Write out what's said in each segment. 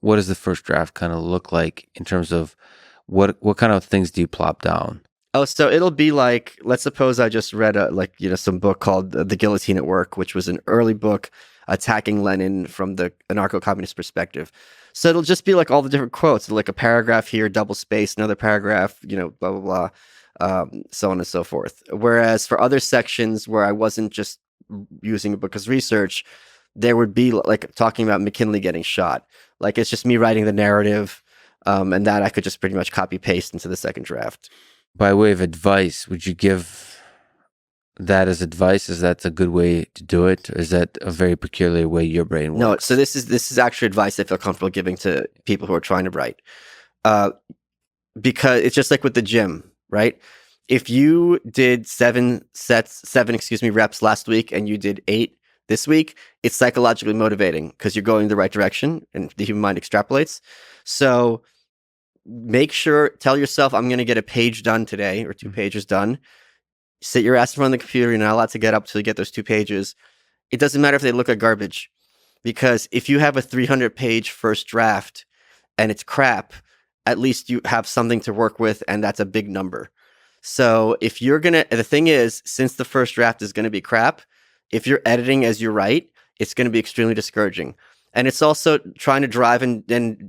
what does the first draft kind of look like in terms of what kind of things do you plop down? Oh, so it'll be like, let's suppose I just read some book called The Guillotine at Work, which was an early book attacking Lenin from the anarcho-communist perspective. So it'll just be like all the different quotes, like a paragraph here, double space, another paragraph, blah, blah, blah, so on and so forth. Whereas for other sections where I wasn't just using a book as research, there would be like talking about McKinley getting shot. Like it's just me writing the narrative, and that I could just pretty much copy paste into the second draft. By way of advice, would you give that as advice? Is that a good way to do it? Or is that a very peculiar way your brain works? No, so this is actually advice I feel comfortable giving to people who are trying to write, because it's just like with the gym, right? If you did seven reps last week and you did 8 this week, it's psychologically motivating because you're going the right direction and the human mind extrapolates. So tell yourself, I'm going to get a page done today or 2 pages done. Sit your ass in front of the computer. You're not allowed to get up till you get those 2 pages. It doesn't matter if they look like garbage, because if you have a 300-page first draft and it's crap, at least you have something to work with, and that's a big number. So the thing is, since the first draft is going to be crap, if you're editing as you write, it's going to be extremely discouraging. And it's also trying to drive and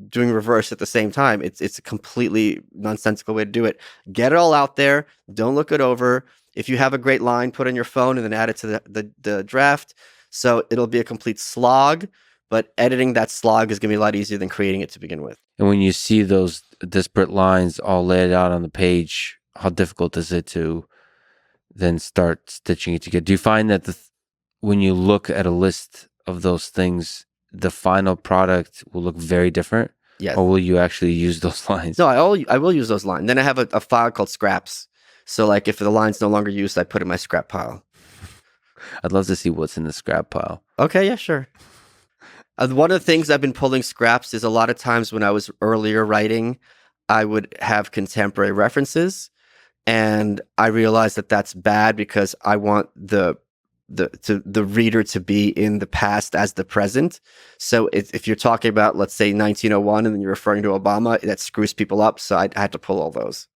doing reverse at the same time. It's a completely nonsensical way to do it. Get it all out there. Don't look it over. If you have a great line, put it on your phone and then add it to the draft. So it'll be a complete slog, but editing that slog is going to be a lot easier than creating it to begin with. And when you see those disparate lines all laid out on the page, how difficult is it to then start stitching it together? Do you find that when you look at a list of those things, the final product will look very different? Yes. Or will you actually use those lines? No, I will use those lines. Then I have a file called scraps. So like if the line's no longer used, I put it in my scrap pile. I'd love to see what's in the scrap pile. Okay, yeah, sure. One of the things I've been pulling scraps is a lot of times when I was earlier writing, I would have contemporary references, and I realized that that's bad because I want the reader to be in the past as the present. So if you're talking about, let's say 1901, and then you're referring to Obama, that screws people up. So I had to pull all those.